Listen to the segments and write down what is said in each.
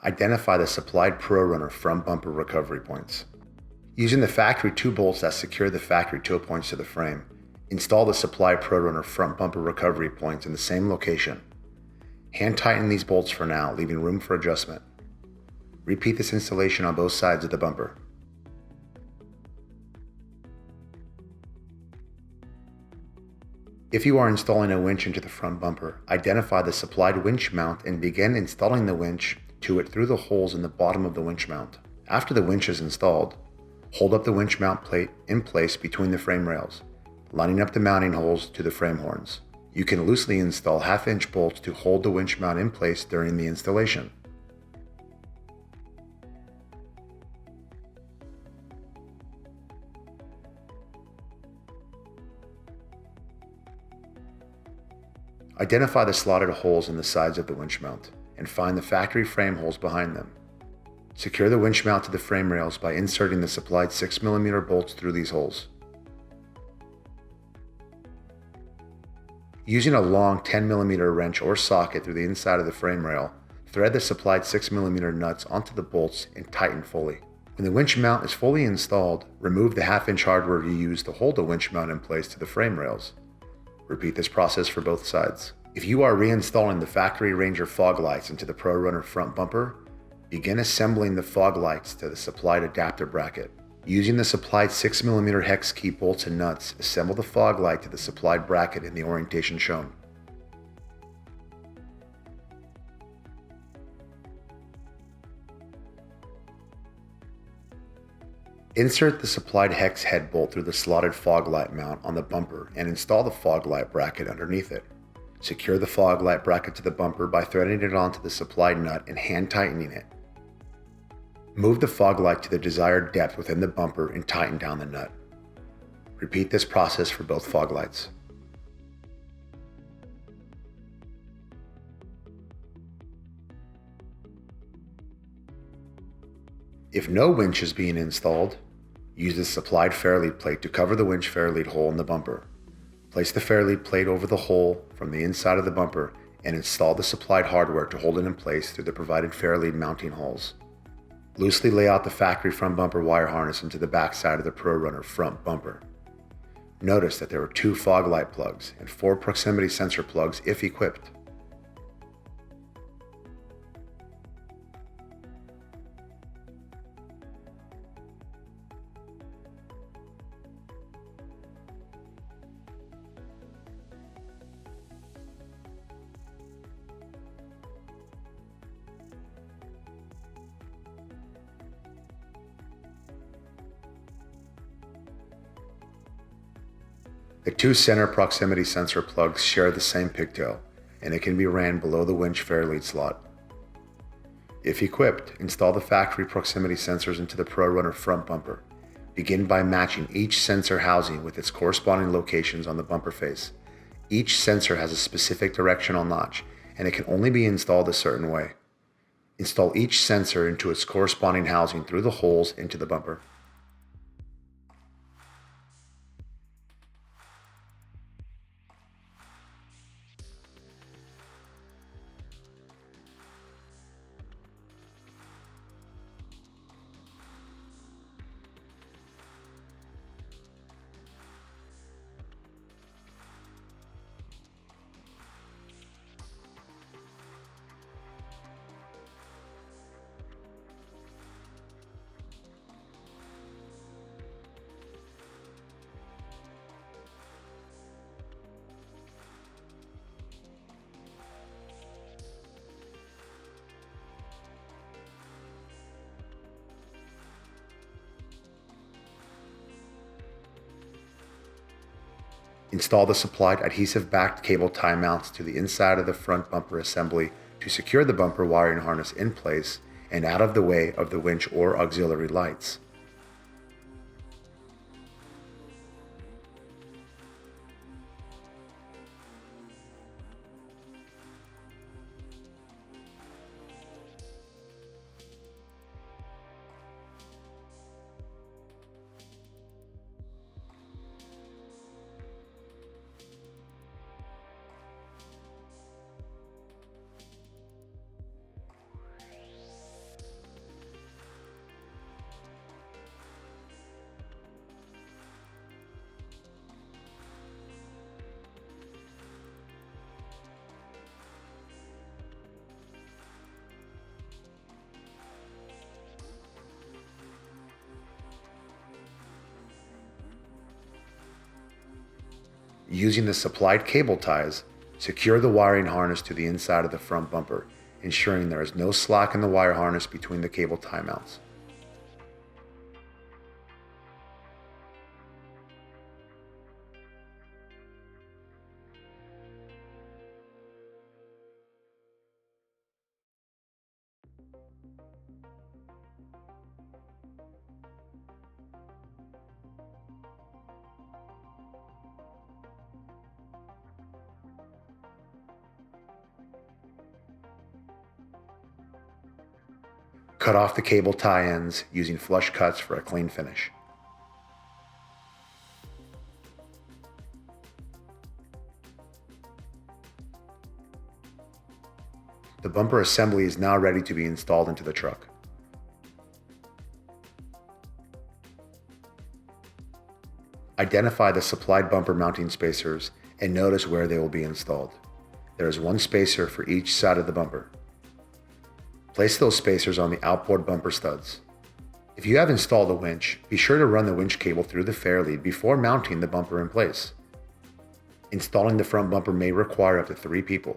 Identify the supplied ProRunner front bumper recovery points. Using the factory 2 bolts that secure the factory toe points to the frame, install the supplied ProRunner front bumper recovery points in the same location. Hand tighten these bolts for now, leaving room for adjustment. Repeat this installation on both sides of the bumper. If you are installing a winch into the front bumper, identify the supplied winch mount and begin installing the winch to it through the holes in the bottom of the winch mount. After the winch is installed, hold up the winch mount plate in place between the frame rails, lining up the mounting holes to the frame horns. You can loosely install 1/2-inch bolts to hold the winch mount in place during the installation. Identify the slotted holes in the sides of the winch mount and find the factory frame holes behind them. Secure the winch mount to the frame rails by inserting the supplied 6mm bolts through these holes. Using a long 10mm wrench or socket through the inside of the frame rail, thread the supplied 6mm nuts onto the bolts and tighten fully. When the winch mount is fully installed, remove the 1/2-inch hardware you used to hold the winch mount in place to the frame rails. Repeat this process for both sides. If you are reinstalling the factory Ranger fog lights into the ProRunner front bumper, begin assembling the fog lights to the supplied adapter bracket. Using the supplied 6mm hex key bolts and nuts, assemble the fog light to the supplied bracket in the orientation shown. Insert the supplied hex head bolt through the slotted fog light mount on the bumper and install the fog light bracket underneath it. Secure the fog light bracket to the bumper by threading it onto the supplied nut and hand tightening it. Move the fog light to the desired depth within the bumper and tighten down the nut. Repeat this process for both fog lights. If no winch is being installed, use the supplied fairlead plate to cover the winch fairlead hole in the bumper. Place the fairlead plate over the hole from the inside of the bumper and install the supplied hardware to hold it in place through the provided fairlead mounting holes. Loosely lay out the factory front bumper wire harness into the back side of the ProRunner front bumper. Notice that there are 2 fog light plugs and 4 proximity sensor plugs if equipped. The 2 center proximity sensor plugs share the same pigtail, and it can be ran below the winch fairlead slot. If equipped, install the factory proximity sensors into the ProRunner front bumper. Begin by matching each sensor housing with its corresponding locations on the bumper face. Each sensor has a specific directional notch, and it can only be installed a certain way. Install each sensor into its corresponding housing through the holes into the bumper. Install the supplied adhesive-backed cable tie mounts to the inside of the front bumper assembly to secure the bumper wiring harness in place and out of the way of the winch or auxiliary lights. Using the supplied cable ties, secure the wiring harness to the inside of the front bumper, ensuring there is no slack in the wire harness between the cable tie mounts. Cut off the cable tie ends using flush cuts for a clean finish. The bumper assembly is now ready to be installed into the truck. Identify the supplied bumper mounting spacers and notice where they will be installed. There is one spacer for each side of the bumper. Place those spacers on the outboard bumper studs. If you have installed a winch, be sure to run the winch cable through the fairlead before mounting the bumper in place. Installing the front bumper may require up to 3 people.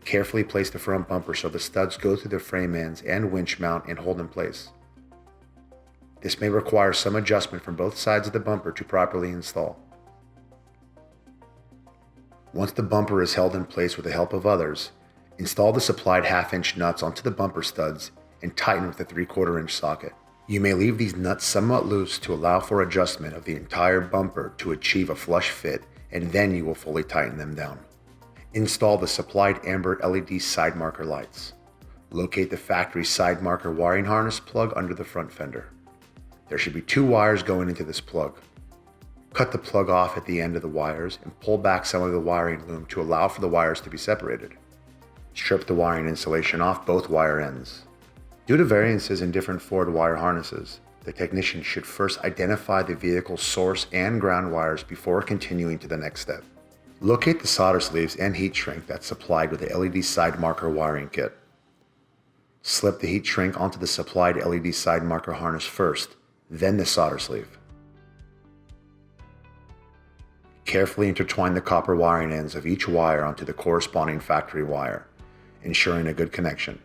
Carefully place the front bumper so the studs go through the frame ends and winch mount and hold in place. This may require some adjustment from both sides of the bumper to properly install. Once the bumper is held in place with the help of others, install the supplied 1/2-inch nuts onto the bumper studs and tighten with a 3/4 inch socket. You may leave these nuts somewhat loose to allow for adjustment of the entire bumper to achieve a flush fit, and then you will fully tighten them down. Install the supplied amber LED side marker lights. Locate the factory side marker wiring harness plug under the front fender. There should be 2 wires going into this plug. Cut the plug off at the end of the wires and pull back some of the wiring loom to allow for the wires to be separated. Strip the wiring insulation off both wire ends. Due to variances in different Ford wire harnesses, the technician should first identify the vehicle's source and ground wires before continuing to the next step. Locate the solder sleeves and heat shrink that's supplied with the LED side marker wiring kit. Slip the heat shrink onto the supplied LED side marker harness first, then the solder sleeve. Carefully intertwine the copper wiring ends of each wire onto the corresponding factory wire, ensuring a good connection.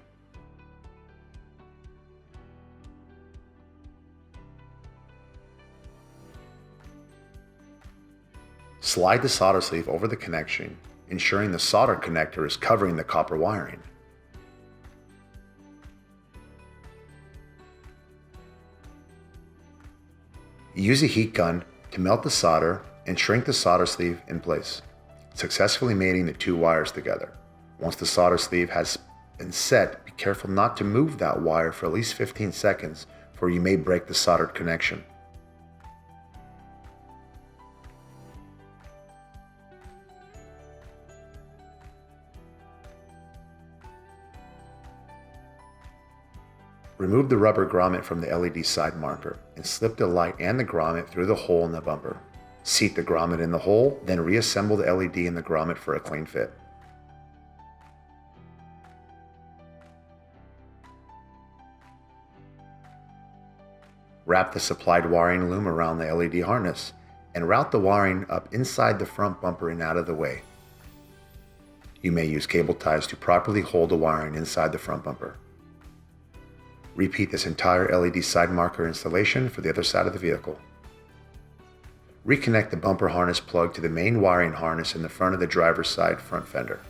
Slide the solder sleeve over the connection, ensuring the solder connector is covering the copper wiring. Use a heat gun to melt the solder and shrink the solder sleeve in place, successfully mating the 2 wires together. Once the solder sleeve has been set, be careful not to move that wire for at least 15 seconds, for you may break the soldered connection. Remove the rubber grommet from the LED side marker and slip the light and the grommet through the hole in the bumper. Seat the grommet in the hole, then reassemble the LED in the grommet for a clean fit. Wrap the supplied wiring loom around the LED harness and route the wiring up inside the front bumper and out of the way. You may use cable ties to properly hold the wiring inside the front bumper. Repeat this entire LED side marker installation for the other side of the vehicle. Reconnect the bumper harness plug to the main wiring harness in the front of the driver's side front fender.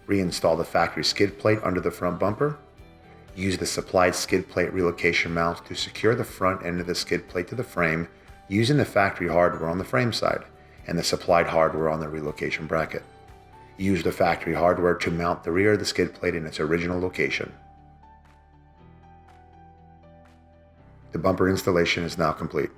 Reinstall the factory skid plate under the front bumper. Use the supplied skid plate relocation mount to secure the front end of the skid plate to the frame using the factory hardware on the frame side and the supplied hardware on the relocation bracket. Use the factory hardware to mount the rear of the skid plate in its original location. The bumper installation is now complete.